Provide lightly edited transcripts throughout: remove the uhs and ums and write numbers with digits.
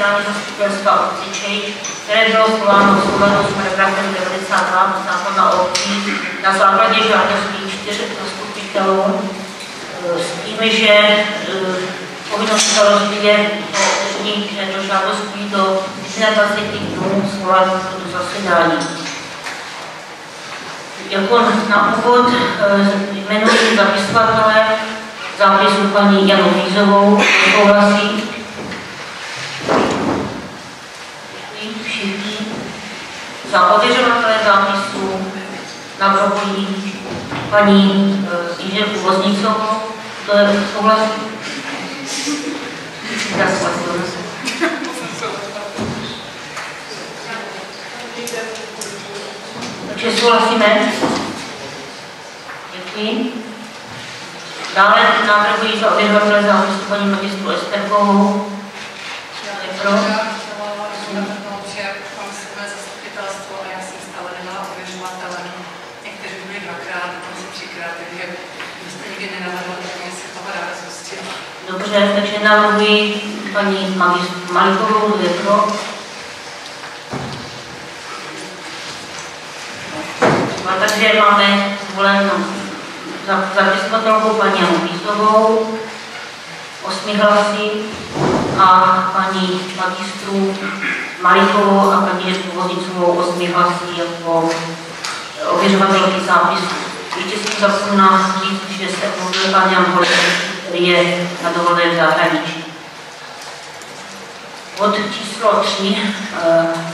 zasedání zastupitelstva obci Čejč, které bylo svoláno v souladu s paragrafem 92 zákona o obcích na základě žádostí 4 zastupitelů s tím, že povinnost starosty je obdržení této žádostí do 21 dnů svolat toto zasedání. Jako na úvod jmenuji zapisovatele zápisu paní Janu Vízovou, souhlasí. Všichni. Za ověřovatele zápisu navrhují paní inženýrku Voznicovou, to je souhlasí. Takže souhlasíme. Děkuji. Dále navrhuji za ověřovatele zápisu paní magistru Esterkovou. Pro. Dobře, takže navrhuji paní magistru Malikovou, kdo je pro. Takže máme zvolenou zapisovatelkou paní Janu Vízovou, 8 hlasy, a paní magistru Malikovou a paní Jirku Voznicovou 8 hlasy jako ověřovatelky zápisu. Ještě jsem zapomněla říct, že se omluvil pan Jan Holek, který je na dovolené v zahraničí. Bod číslo 3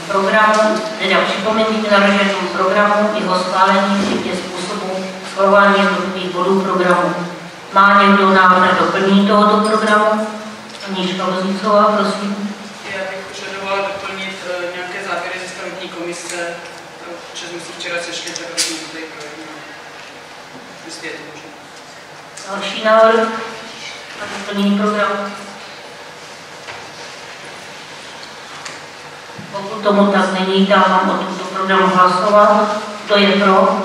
programu, teda připomenutí navrženému programu, jeho schválení včetně způsobu schvalování jednotlivých bodů programu. Má někdo návrh na doplnění tohoto programu? Paní Jiřka Voznicová, prosím. Já bych požadovala doplnit nějaké závěry ze stavební komise, protože jsme se včera sešli, tak bychom to tady projednali. Jestli je to možné. Další návrh na doplnění programu. Pokud tomu tak není, dávám o tomto programu hlasovat. Kdo je pro?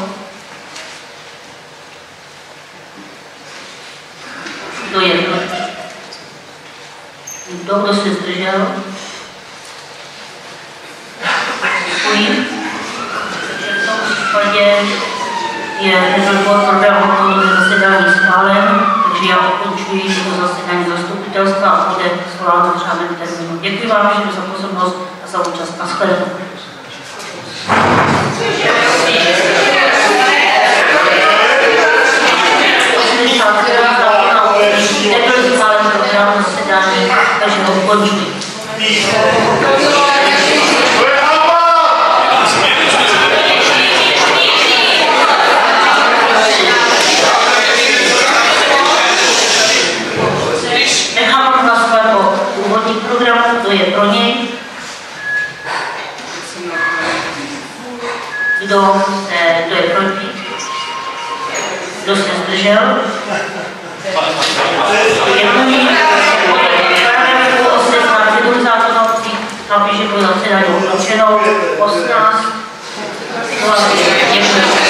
Kdo je proti? Kdo se zdržel? Děkuji. Takže v tom případě je bod programu tohoto zasedání schválen, takže já ukončuji toto zasedání zastupitelstva a bude svoláno v řádném termínu. Děkuji vám všem za pozornost a za účast. Naschledanou. Nebyl schválen program zasedání, takže ho ukončuji. Nechám hlasovat o úvodním programu, kdo je pro něj. Kdo je proti? Kdo se zdržel? Děkuji. Paragrafu 18 zákona o obcích napíše po zasedání ukončenou 18. Děkuji.